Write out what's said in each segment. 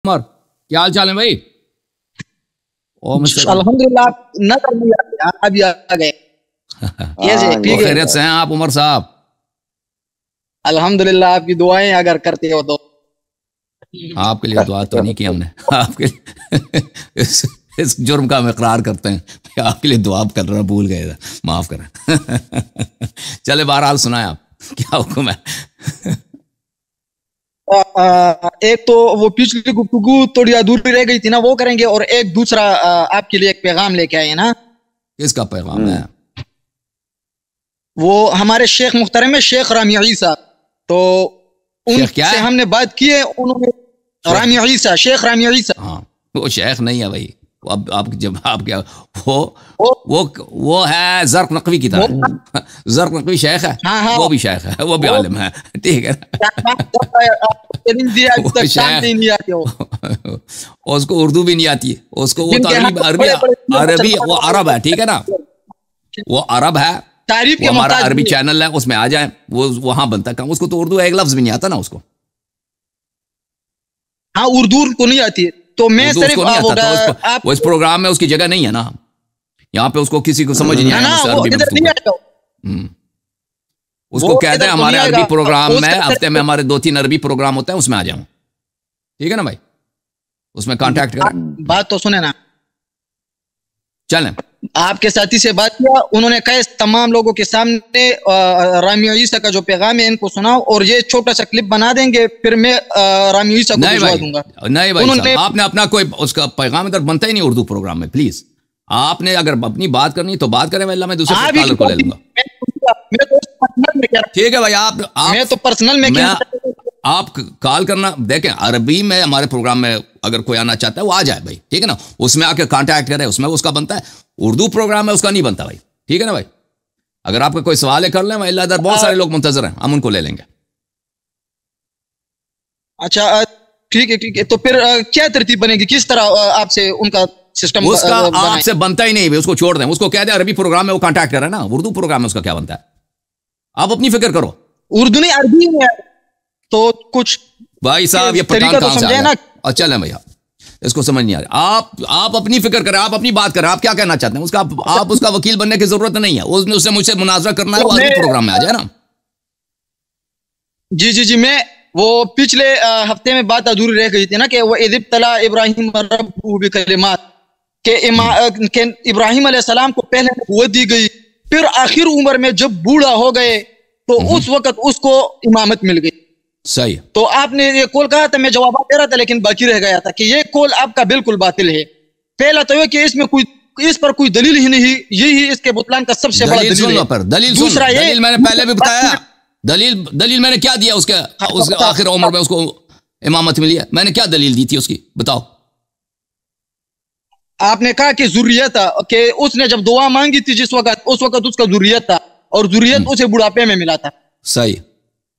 उमर, क्या हाल चाल है भाई? ओ अल्हम्दुलिल्लाह, नजर नहीं आ अभी आ गए। कैसे ठीक है? खैरियत से हैं आप उमर साहब? अल्हम्दुलिल्लाह, आपकी दुआएं अगर करते हो तो। आपके लिए दुआ तो नहीं की हमने, आपके लिए इस जुर्म का हम इकरार करते हैं कि आपके लिए दुआ करना भूल गए थे, माफ करें। चले बहरहाल सुनाए आप, क्या हुक्म है? एक तो वो पिछली गुफ्तगू थोड़ी अधूरी रह गई थी ना, वो करेंगे, और एक दूसरा आपके लिए एक पैगाम लेके आए ना। किसका पैगाम है? वो हमारे शेख मुहतरम है, शेख रामी ईसा। तो उनसे हमने बात की है, उन्होंने रामी ईसा, शेख रामी ईसा। हाँ, वो शेख नहीं है भाई, अब आप जब आप क्या वो है ज़र्क नकवी की तरह। ज़र्क नकवी शेख है। हाँ हाँ, वो भी शेख है, वो भी आलिम है, ठीक है। उसको उर्दू भी नहीं आती है, उसको वो तो अरबी वो अरब है, ठीक है ना, वो अरब है। वो हमारा अरबी चैनल है, उसमें आ जाए, वो वहां बनता काम। उसको तो उर्दू एक लफ्ज भी नहीं आता ना उसको। हाँ, उर्दू को नहीं आती है, तो मैं सिर्फ वो इस प्रोग्राम में उसकी जगह नहीं है ना। यहाँ पे उसको किसी को समझ नहीं आया उसको कहते हैं हमारे अरबी प्रोग्राम में हफ्ते में हमारे 2-3 अरबी प्रोग्राम होते हैं, उसमें आ जाऊं, ठीक है ना भाई? उसमें कांटेक्ट करें। बात तो सुने ना, चलें। आपके साथी से बात किया, उन्होंने कहा तमाम लोगों के सामने रामी ईसा का जो पैगाम है इनको सुनाओ, और ये छोटा सा क्लिप बना देंगे, फिर मैं रामी ईसा को भिजवा दूंगा। नहीं भाई, आपने अपना कोई उसका पैगाम इधर बनता ही नहीं उर्दू प्रोग्राम में। प्लीज, आपने अगर अपनी बात करनी तो बात करें, वरना मैं दूसरे कॉलर को ले लूंगा। ठीक है भाई, मैं तो पर्सनल में आप कॉल करना। देखें, अरबी में हमारे प्रोग्राम में अगर कोई आना चाहता है वो आ जाए भाई, ठीक है ना, उसमें आके कांटेक्ट करे, उसमें उसका बनता है। उर्दू प्रोग्राम में उसका नहीं बनता भाई, ठीक है ना भाई? अगर आपका कोई सवाल है कर लें, वही इधर बहुत सारे लोग मुंतजर हैं, हम उनको ले लेंगे। अच्छा ठीक है, ठीक है। तो फिर क्या तरतीब बनेगी, किस तरह आपसे उनका सिस्टम? उसका आपसे बनता ही नहीं भाई, उसको छोड़ दें, उसको कह दें अरबी प्रोग्राम में वो कांटेक्ट करे ना। उर्दू प्रोग्राम में उसका क्या बनता है? आप अपनी फिक्र करो। उर्दू नहीं, अरबी में तो कुछ भाई साहब, ये पठान कहां से आ गया? चले भैया, इसको समझ नहीं आ रहा। आप अपनी फिक्र करें, आप अपनी बात करें, आप क्या कहना चाहते हैं उसका? आप उसका वकील बनने की जरूरत नहीं है, उसने मुझसे मुनाजरा करना है, वो अरबी प्रोग्राम में आ जाए ना। जी जी जी, मैं वो पिछले हफ्ते में बात अधूरी रह गई थी ना, कि वो इज़ तला इब्राहिम रब्बुहु बिकलिमात, के इब्राहिम अलैहिस्सलाम को पहले नबूवत दी गई, फिर आखिर उम्र में जब बूढ़ा हो गए तो उस वक्त उसको इमामत मिल गई। सही। तो आपने ये कॉल कहा था, मैं जवाब दे रहा था, लेकिन बाकी रह गया था कि ये कॉल आपका बिल्कुल बातिल है। पहला तो ये कि इसमें कोई, इस पर कोई दलील ही नहीं, यही इसके बुतलान का सबसे बड़ा दलील है। पर दलील, दूसरा ये, दलील मैंने पहले भी बताया। दलील मैंने क्या दिया उसके आखिर उम्र में उसको इमामत मिली है? मैंने क्या दलील दी थी उसकी, बताओ। आपने कहा कि जुर्रियत था, कि उसने जब दुआ मांगी थी जिस वक्त, उस वक्त उसका जुर्रियत था, और जुर्रियत उसे बुढ़ापे में मिला था। सही।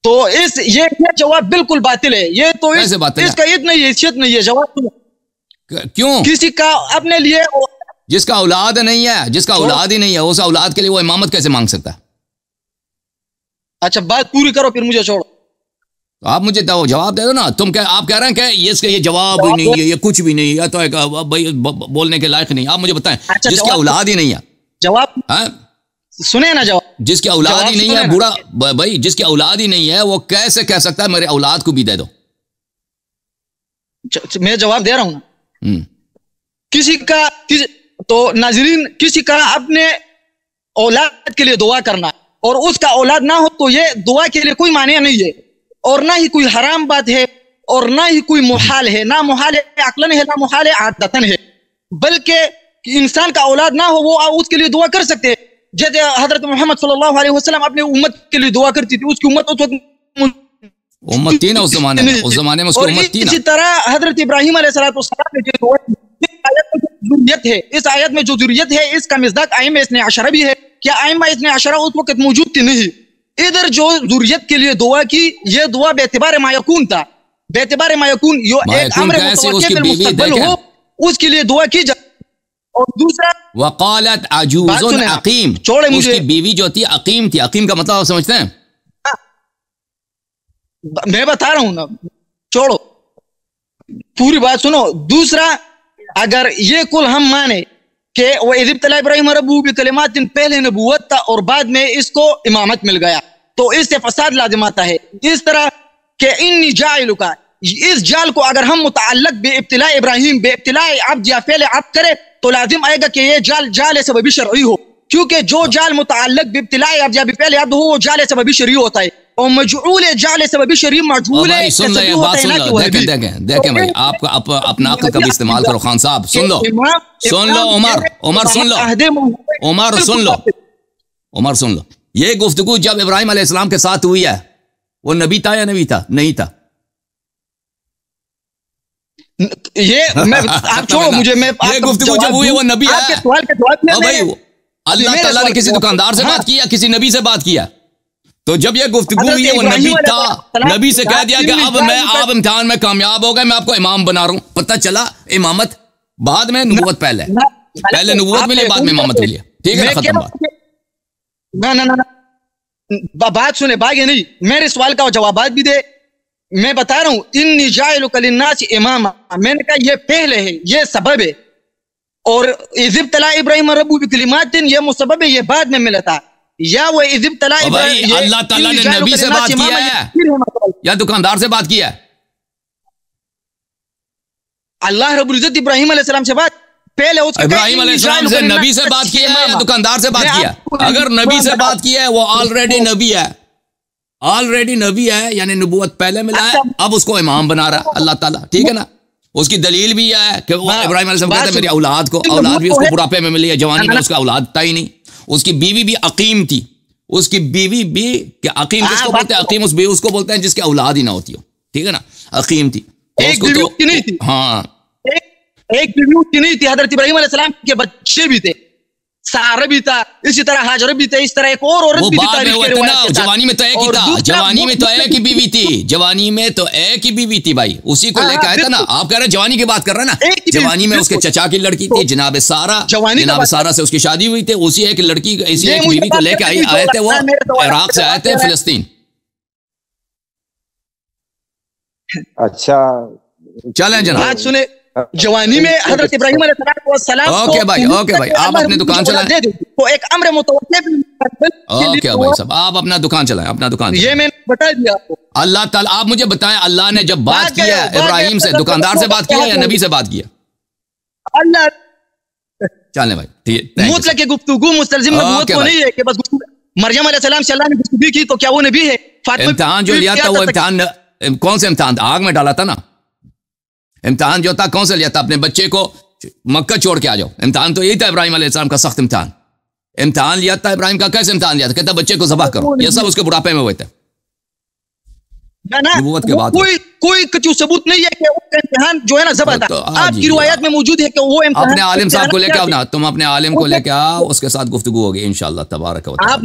तो ये जवाब बिल्कुल बातिल है। ये तो इसका इतना हैसियत नहीं है जवाब। क्यों? किसी का अपने लिए, जिसका औलाद नहीं है, जिसका औलाद ही नहीं है, उस औलाद के लिए वो इमामत कैसे मांग सकता है? अच्छा, बात पूरी करो, फिर मुझे छोड़ो। तो आप मुझे जवाब दे दो ना। आप कह रहे हैं कि ये जवाब ही नहीं है, ये कुछ भी नहीं है, तो भाई बोलने के लायक नहीं। आप मुझे बताएं, जिसकी औलाद ही नहीं है, जवाब सुने ना, जवाब जिसकी औलाद ही नहीं है, बूढ़ा भाई, जिसकी औलाद ही नहीं है, वो कैसे कह सकता है मेरे औलाद को भी दे दो? मैं जवाब दे रहा हूं ना। किसी का तो नाजरीन, किसी का अपने औलाद के लिए दुआ करना और उसका औलाद ना हो, तो ये दुआ के लिए कोई माने नहीं है, और ना ही कोई हराम बात है, और ना ही कोई मुहाल है। ना मुहाल है अक्लन है, ना मुहाल है आदतन है, बल्कि इंसान का औलाद ना हो, वो उसके लिए दुआ कर सकते हैं। जैसे हजरत मोहम्मद सल्लल्लाहु अलैहि वसल्लम अपने उम्मत के लिए दुआ करती थी, उसकी उम्मत उस वक्त उम्मत थी ना, उस जमाने में उसकी उम्मत थी ना। इसी तरह हजरत इब्राहिम अलैहिस्सलाम ने जो दुआ की, इस आयत में जो जुर्रियत है, इसका मिज़दाक आइम्मा इस्ने अशरा भी है। क्या आइम्मा इस्ने अशरा उस वक्त मौजूद थी? नहीं। इधर जो जुर्रियत के लिए दुआ की, ये दुआ बेतबार मायकून था। बेतबार मायकून, यो एक अम्र मुस्तक़बिल हो, उसके लिए दुआ की जाए। और दूसरा, वक़ालत अजूज़ुन अक़ीम, उसकी बीवी जो थी अक़ीम थी। अक़ीम का मतलब आप समझते हैं? मैं बता रहा हूं ना, छोड़ो। पूरी बात सुनो। दूसरा, अगर ये कुल हम माने कि वो इज़ इब्तला इब्राहीम रब्बुहु बिकलिमातिन, पहले नबूवत था और बाद में इसको इमामत मिल गया, तो इससे फसाद लाजिम आता है। इस तरह के इन्नी जाइलुका, इस जाल को अगर हम मुतअल्लिक बिइब्तिला इब्राहीम बिइब्तिला अब्द या फेल अब्द करे तो लाजिम आएगा कि ये जाल सबबी शरई हो, क्योंकि जो जाल मुतअल्लिक बिइब्तिला अब्द या बिफेल अब्द हो वो जाल सबबी शरई होता है, और मजऊल जाल सबबी शरई मजऊल है। सुन लो ये बात, सुन लो, देखें भाई, आप अपना अक्ल का भी इस्तेमाल करो। खान साहब सुन लो, उमर सुन लो, ये गुफ्तगू जब इब्राहिम अलैहिस्सलाम के साथ हुई है, वो नबी था या नबी था? नहीं था। ये आप छोड़ो मुझे, मैं ये गुफ्तगू जब हुई है वो नबी है भाई। अल्लाह ताला ने किसी दुकानदार से बात किया, किसी नबी से बात किया, तो जब ये गुफ्तगू हुई है वो नबी था। नबी से कह दिया कि आप इम्तिहान में कामयाब हो गए, मैं आपको इमाम बना रहा हूं। पता चला इमामत बाद में, नबूवत पहले। पहले नबूवत मिली, बाद में इमामत मिली। ठीक है ना, खत्म बात। ना बात सुने, भागे नहीं, मेरे सवाल का जवाब भी दे। मैं बता रहा हूं, इन्नी जाइलुका लिन्नास इमामा, मैंने कहा ये पहले है, ये सबब है, और इज़ इब्तला इब्राहीम रब्बुहु बिकलिमातिन, ये मुसब्बब है, ये बाद में मिला था। या वो इज़ इब्तला इब्राहीम, अल्लाह ताला ने नबी से बात किया है या दुकानदार से बात किया है? अल्लाह रब्बुल इज्जत इब्राहीम अलैहिस्सलाम से बात, पहले उसके इब्राहीम अलैहिस्सलाम से नबी से बात किया है या दुकानदार से बात किया? अगर नबी से बात किया है, वो ऑलरेडी नबी है, ऑलरेडी नबी है, यानी नबूवत पहले मिला है, अब उसको इमाम बना रहा है अल्लाह ताला। ठीक है ना, उसकी दलील भी है कि वो इब्राहीम अलैहिस्सलाम कहते हैं मेरी औलाद भी उसको बुढ़ापे में मिली है, जवानी में उसका औलाद था ही नहीं। उसकी बीवी भी अकीम थी, उसकी बीवी भी, क्या अकीम किसको बोलते हैं? अकीम उस बीवी उसको बोलते हैं जिसकी औलाद ही ना होती हो। ठीक है ना, अकीम थी। एक बीवी उसकी नहीं थी, हाँ, एक बीवी उसकी नहीं थी। हजरत इब्राहीम अलैहिस्सलाम के बच्चे भी थे, सारा भी था, इसी तरह हाजर भी थे, इस तरह एक और औरत भी थी। जवानी में तो एक ही था, जवानी में तो एक ही बीवी थी, जवानी में तो एक ही बीवी थी भाई, उसी को लेकर आया था ना। आप कह रहे हैं जवानी की बात कर रहे हैं ना, जवानी में उसके चचा की लड़की थी जनाब सारा, जनाब सारा से उसकी शादी हुई थी, उसी एक लड़की, इसी एक बीवी को लेकर आए थे, वो इराक से आए थे, फिलिस्तीन। अच्छा चलें जनाब, सुने, जवानी में हजरत इब्राहीम अलैहिस्सलाम। ओके भाई, ओके भाई, आप अपनी दुकान चलाएं। तो एक अम्र मुतवक्किल। ओके भाई साहब, आप अपना दुकान चलाएं, अपना दुकान। ये मैंने बता दिया आपको। अल्लाह ताला, आप मुझे बताएं, अल्लाह ने जब बात किया इब्राहिम से, दुकानदार से बात किया या नबी से बात किया? अल्लाह। चलें भाई, ठीक है। मुतलक के गुफ्तगू मुस्तलजिम नबूवत को नहीं है कि बस मरियम अलैहिस्सलाम से अल्लाह ने गुफ्तगू की तो क्या वो नबी है? इम्तिहान जो लिया था वो इम्तिहान कौन से इम्तिहान? आग में डाला था ना। इम्तिहान जो था कौन सा लिया था? अपने बच्चे को मक्का छोड़ के आ जाओ। इम्तिहान तो यही था इब्राहिम अलैहिस्सलाम का, सख्त इम्तिहान। इम्तिहान लिया था इब्राहिम का, कैसे इम्तिहान लिया था? कहता बच्चे को ज़बह करो। ये सब उसके बुढ़ापे में हुए थे, नबूवत के बाद। कोई कुछ सबूत नहीं है कि वो इम्तिहान जो है ना ज़बह था। आपकी रिवायत में मौजूद है कि वो इम्तिहान। अपने आलिम साहब को लेके आओ ना, तुम अपने आलिम को लेके आओ, उसके साथ गुफ्तगू होगी इंशाअल्लाह तबारक व तआला।